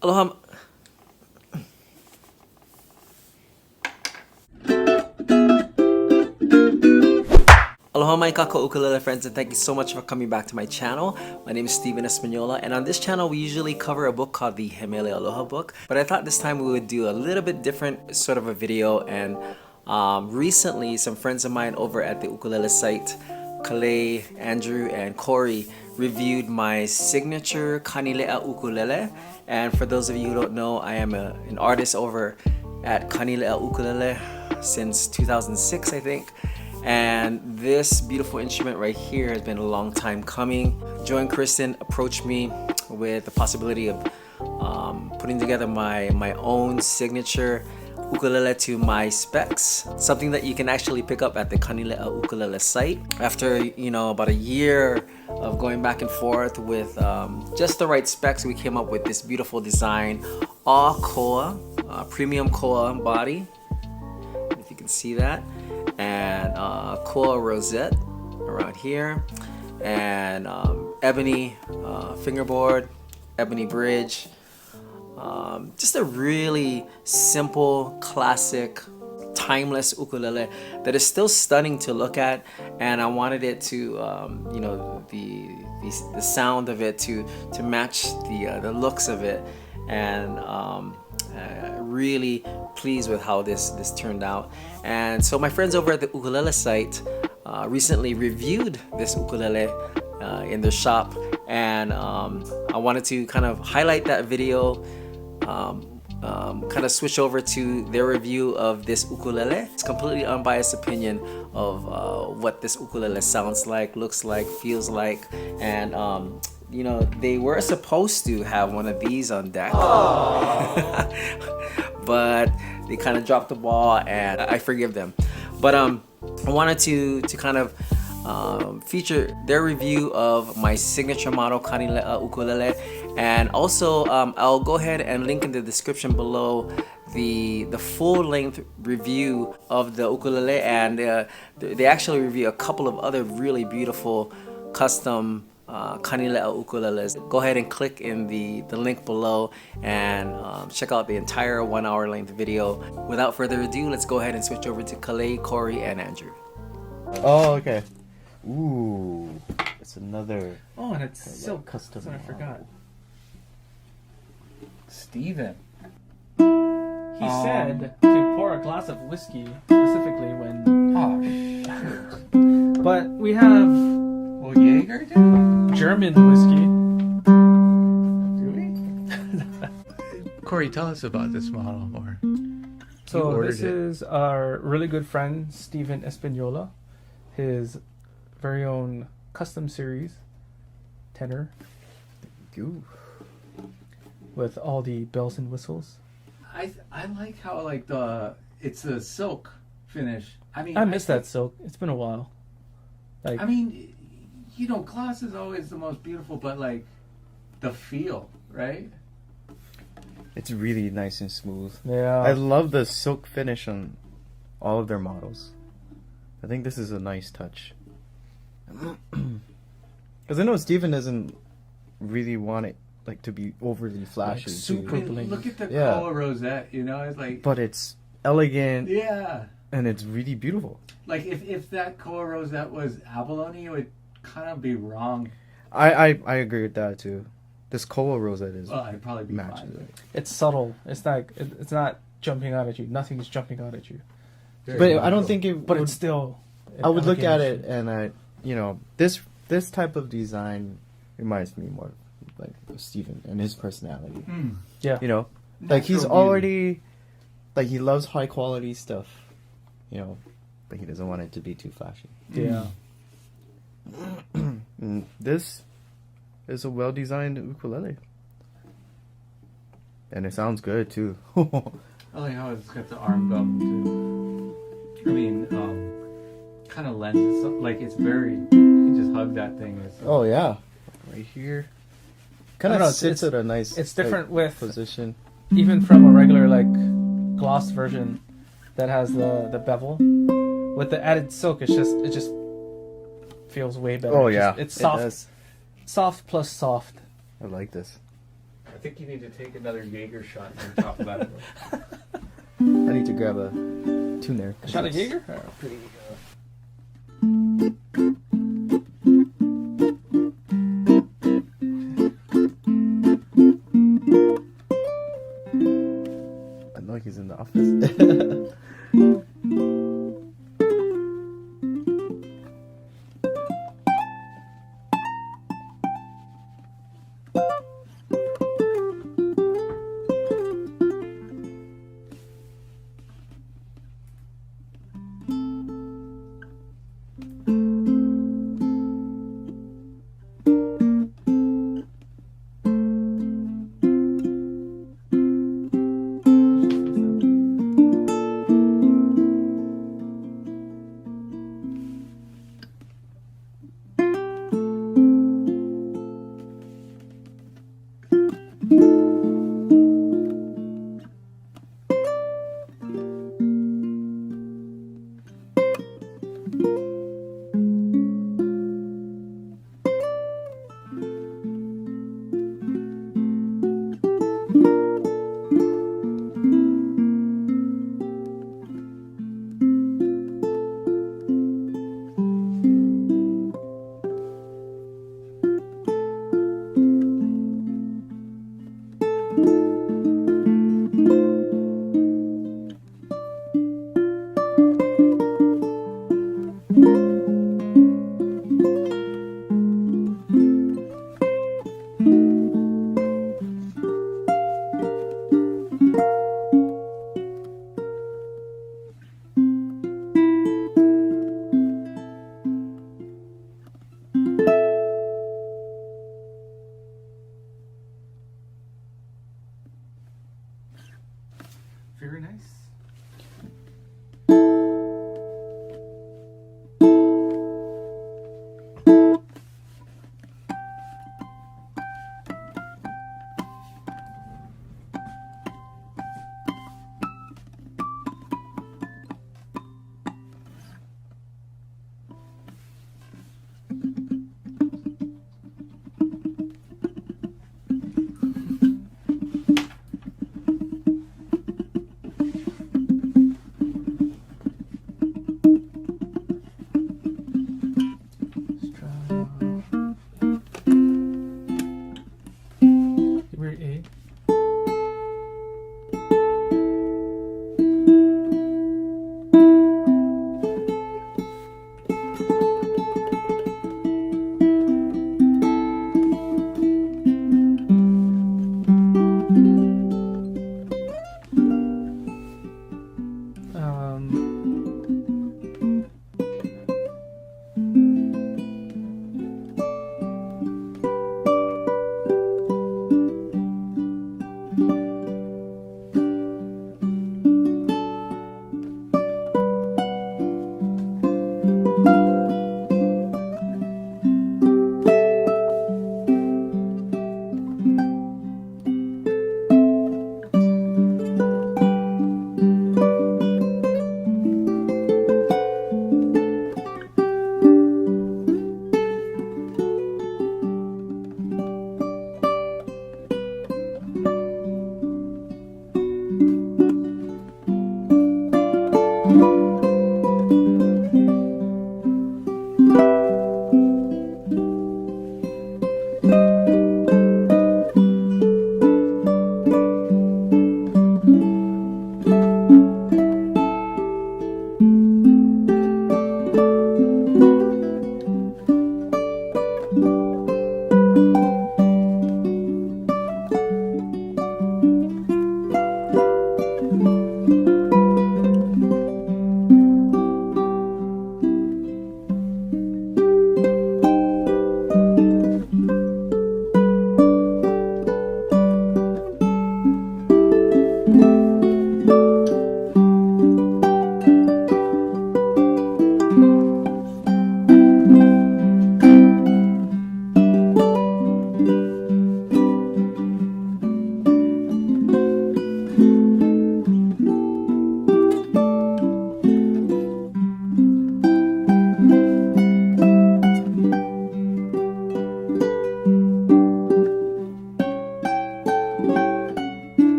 Aloha. Aloha my kako ukulele friends, and thank you so much for coming back to my channel. My name is Steven Espaniola, and on this channel we usually cover a book called the He Mele Aloha book, but I thought this time we would do a little bit different sort of a video. And recently some friends of mine over at the ukulele site, Kalei, Andrew, and Corey, reviewed my signature Kanileʻa ukulele. And for those of you who don't know, I am an artist over at Kanileʻa Ukulele since 2006, I think. And this beautiful instrument right here has been a long time coming. Joe and Kristen approached me with the possibility of putting together my own signature ukulele to my specs, something that you can actually pick up at the Kanileʻa Ukulele site. After about a year of going back and forth with just the right specs, we came up with this beautiful design, all koa, premium koa body, if you can see that, and koa rosette around here, and ebony fingerboard, ebony bridge. Just a really simple, classic, timeless ukulele that is still stunning to look at, and I wanted it to, the sound of it to match the looks of it, and really pleased with how this turned out. And so my friends over at the ukulele site recently reviewed this ukulele in their shop, and I wanted to kind of highlight that video, kind of switch over to their review of this ukulele. It's completely unbiased opinion of what this ukulele sounds like, looks like, feels like, and they were supposed to have one of these on deck, but they kind of dropped the ball, and I forgive them. But I wanted to kind of feature their review of my signature model Kanileʻa ukulele, and also I'll go ahead and link in the description below the full-length review of the ukulele, and they actually review a couple of other really beautiful custom Kanileʻa ukuleles. Go ahead and click in the link below and check out the entire 1 hour length video. Without further ado, let's go ahead and switch over to Kalei, Corey, and Andrew. Oh, okay. Ooh, it's another. Oh, and it's silk. Custom. That's what I forgot. Steven. He said to pour a glass of whiskey specifically when. Oh, shoot. But we have Well, Jaeger, dude? German whiskey. Do we? Corey, tell us about this model more. So ordered this it. is our really good friend Steven Espaniola, his very own custom series tenor Ooh. with all the bells and whistles. I like how it's a silk finish. I mean, I miss that silk. It's been a while. Like, I mean, gloss is always the most beautiful, but like the feel, right? It's really nice and smooth. yeah. I love the silk finish on all of their models. I think this is a nice touch. Because I know Steven doesn't really want it to be overly flashy. super I mean, bling. look at the Yeah. koa rosette. It's like, But it's elegant yeah. and it's really beautiful. Like if that koa rosette was abalone, it would kind of be wrong. I agree with that too. This koa rosette is Well, I'd probably be matches fine. it. It's subtle. It's not jumping out at you. Nothing is jumping out at you. Very But I natural. don't think it. But would, it's still. I would look at elegant. it and this type of design reminds me more like of Steven and his personality. Yeah. Like he's Natural already he loves high quality stuff, but he doesn't want it to be too flashy. Yeah. And this is a well designed ukulele, and it sounds good too. I like how it's got the arm belt too. I mean, kind of lends itself, like it's very. You can just hug that thing. It's, Oh yeah, right here. Kind I don't know, of sits it's- at a nice. It's different with position. even from a regular gloss version that has the bevel. With the added silk, it just feels way better. Oh yeah, It's it soft, does. soft plus soft. I like this. I think you need to take another Jaeger shot on top of that. I need to grab a tuner. A shot of Jaeger? I know he's in the office. Very nice.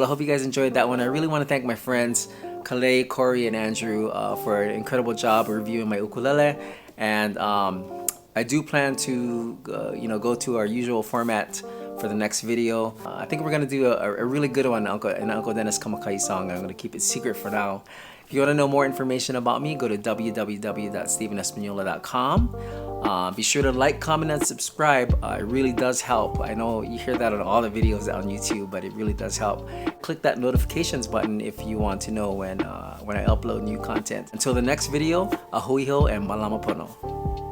I hope you guys enjoyed that one. I really want to thank my friends Kalei, Corey, and Andrew for an incredible job reviewing my ukulele. And I do plan to go to our usual format for the next video. I think we're gonna do a really good one, an Uncle Dennis Kamakai song. I'm gonna keep it secret for now. If you want to know more information about me, go to www.stevenespaniola.com. Be sure to like, comment, and subscribe. It really does help. I know you hear that on all the videos on YouTube, but it really does help. Click that notifications button if you want to know when I upload new content. Until the next video, ahui ho and malama pono.